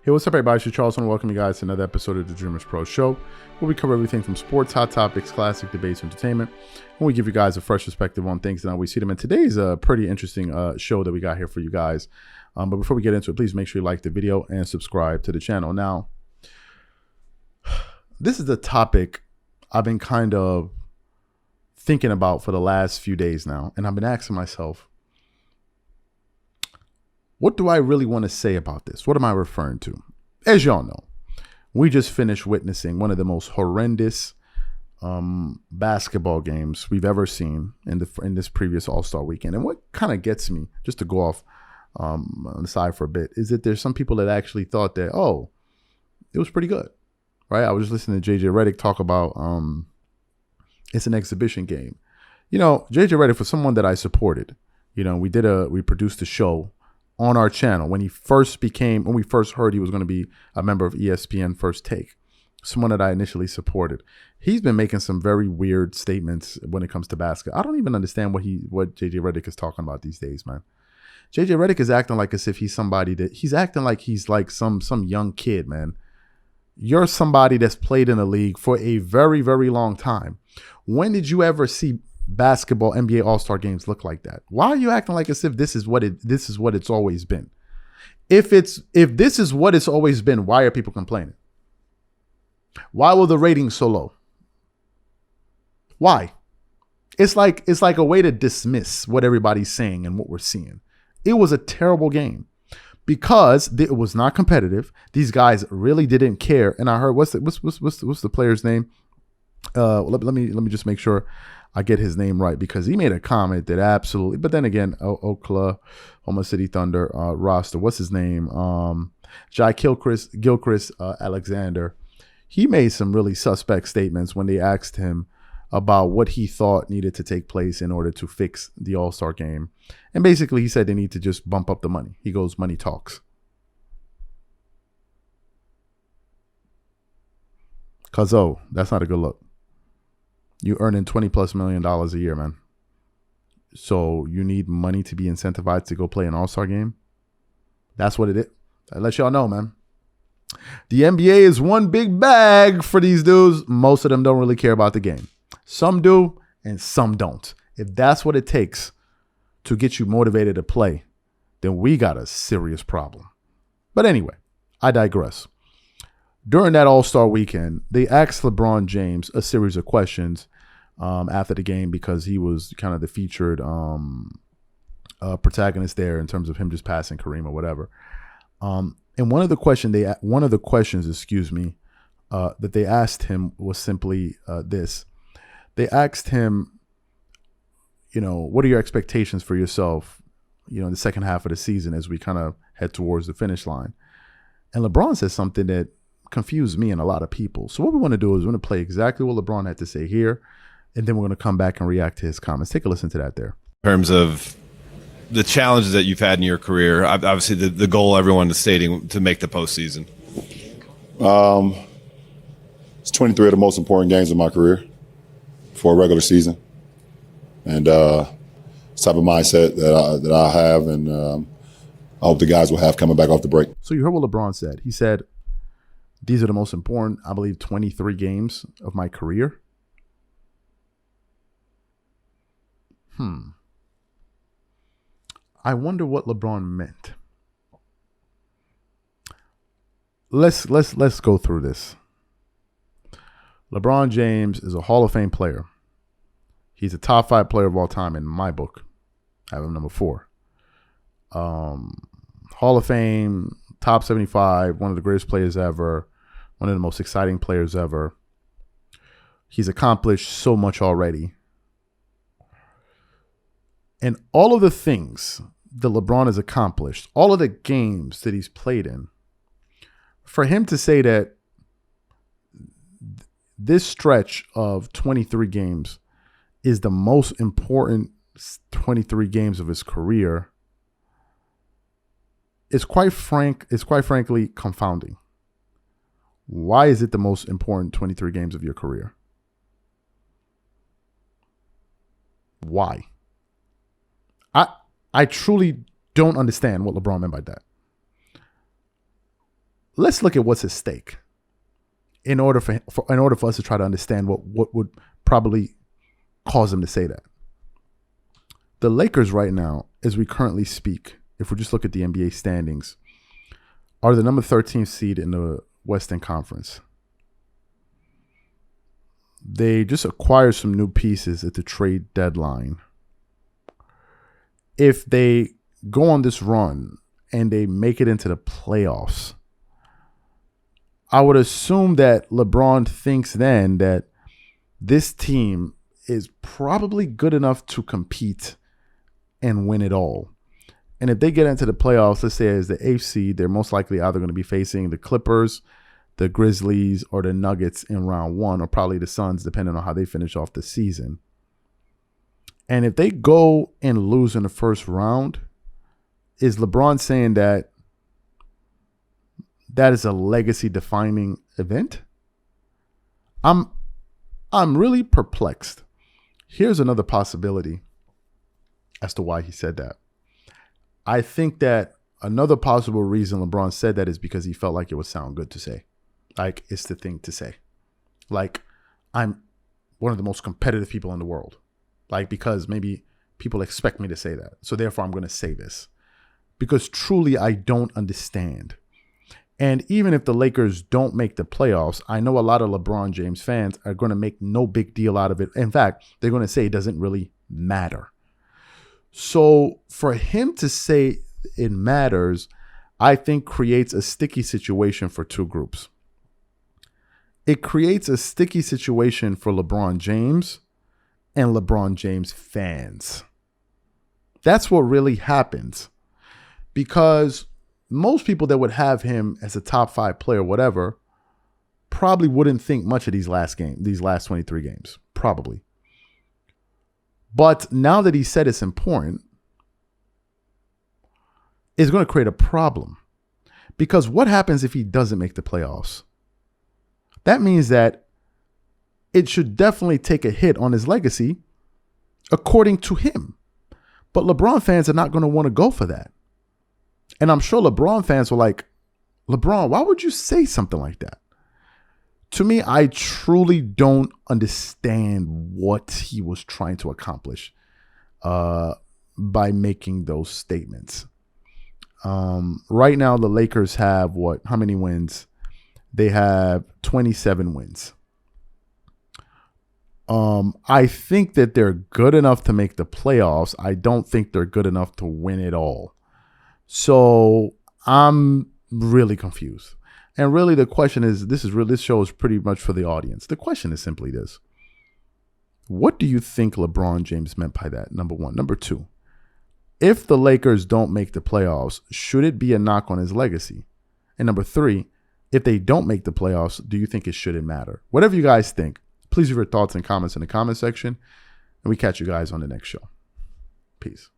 Hey, what's up, everybody? It's Charles, and welcome you guys to another episode of the Dreamerspro Show, where we cover everything from sports, hot topics, classic debates, entertainment, and we give you guys a fresh perspective on things and how we see them. And today's a pretty interesting show that we got here for you guys. But before we get into it, please make sure you like the video and subscribe to the channel. Now, this is the topic I've been kind of thinking about for the last few days now, and I've been asking myself, what do I really want to say about this? What am I referring to? As y'all know, we just finished witnessing one of the most horrendous basketball games we've ever seen in this previous All-Star weekend. And what kind of gets me, just to go off on the side for a bit, is that there's some people that actually thought that, oh, it was pretty good, right? I was just listening to JJ Redick talk about it's an exhibition game. You know, JJ Redick, for someone that I supported, you know, we produced a show on our channel when we first heard he was going to be a member of ESPN First Take, someone that I initially supported. He's been making some very weird statements when it comes to basketball. I don't even understand what JJ Redick is talking about these days, man. JJ Redick is acting like as if he's somebody that he's acting like he's like some young kid, man. You're somebody that's played in the league for a very, very long time. When did you ever see basketball NBA All-Star games look like that? Why are you acting like as if this is what it's always been? If this is what it's always been, why are people complaining? Why were the ratings so low? Why? It's like a way to dismiss what everybody's saying and what we're seeing. It was a terrible game because it was not competitive. These guys really didn't care. And I heard what's the player's name? Let me just make sure I get his name right, because he made a comment that absolutely, but then again, Oklahoma City Thunder roster, what's his name? Jai Gilchrist Alexander. He made some really suspect statements when they asked him about what he thought needed to take place in order to fix the All-Star game. And basically he said they need to just bump up the money. He goes, money talks. Cause that's not a good look. You earning $20+ million a year, man. So you need money to be incentivized to go play an All-Star game? That's what it is. I let y'all know, man. The NBA is one big bag for these dudes. Most of them don't really care about the game. Some do, and some don't. If that's what it takes to get you motivated to play, then we got a serious problem. But anyway, I digress. During that All-Star weekend, they asked LeBron James a series of questions after the game, because he was kind of the featured protagonist there in terms of him just passing Kareem or whatever. And one of the questions, that they asked him was simply this. They asked him, you know, what are your expectations for yourself, you know, in the second half of the season as we kind of head towards the finish line? And LeBron says something that confused me and a lot of people. So what we want to do is we're going to play exactly what LeBron had to say here, and then we're going to come back and react to his comments. Take a listen to that there. In terms of the challenges that you've had in your career, obviously the goal everyone is stating to make the postseason. It's 23 of the most important games of my career for a regular season, and it's the type of mindset that I have, and I hope the guys will have coming back off the break. So you heard what LeBron said. He said, these are the most important, I believe, 23 games of my career. I wonder what LeBron meant. Let's go through this. LeBron James is a Hall of Fame player. He's a top 5 player of all time in my book. I have him number 4. Hall of Fame, top 75, one of the greatest players ever, one of the most exciting players ever. He's accomplished so much already. And all of the things that LeBron has accomplished, all of the games that he's played in, for him to say that this stretch of 23 games is the most important 23 games of his career is quite frankly confounding. Why is it the most important 23 games of your career? Why? I truly don't understand what LeBron meant by that. let's look at what's at stake in order for us to try to understand what would probably cause him to say that. The Lakers right now, as we currently speak, if we just look at the NBA standings, are the number 13th seed in the Western Conference. They just acquired some new pieces at the trade deadline. If they go on this run and they make it into the playoffs, I would assume that LeBron thinks then that this team is probably good enough to compete and win it all. And if they get into the playoffs, let's say as the 8th seed, they're most likely either going to be facing the Clippers, the Grizzlies, or the Nuggets in round 1, or probably the Suns, depending on how they finish off the season. And if they go and lose in the first round, is LeBron saying that that is a legacy-defining event? I'm really perplexed. Here's another possibility as to why he said that. I think that another possible reason LeBron said that is because he felt like it would sound good to say. Like, it's the thing to say. Like, I'm one of the most competitive people in the world. Like, because maybe people expect me to say that. So therefore, I'm going to say this. Because truly, I don't understand. And even if the Lakers don't make the playoffs, I know a lot of LeBron James fans are going to make no big deal out of it. In fact, they're going to say it doesn't really matter. So for him to say it matters, I think creates a sticky situation for two groups. It creates a sticky situation for LeBron James and LeBron James fans. That's what really happens. Because most people that would have him as a top 5 player, whatever, probably wouldn't think much of these last 23 games. Probably. But now that he said it's important, it's going to create a problem. Because what happens if he doesn't make the playoffs? That means that it should definitely take a hit on his legacy, according to him. But LeBron fans are not going to want to go for that. And I'm sure LeBron fans were like, LeBron, why would you say something like that? To me, I truly don't understand what he was trying to accomplish by making those statements. Right now, the Lakers have how many wins? They have 27 wins. I think that they're good enough to make the playoffs. I don't think they're good enough to win it all. So I'm really confused. And really the question is, this show is pretty much for the audience. The question is simply this. What do you think LeBron James meant by that? Number one. Number two, if the Lakers don't make the playoffs, should it be a knock on his legacy? And number three, if they don't make the playoffs, do you think it shouldn't matter? Whatever you guys think, please leave your thoughts and comments in the comment section. And we catch you guys on the next show. Peace.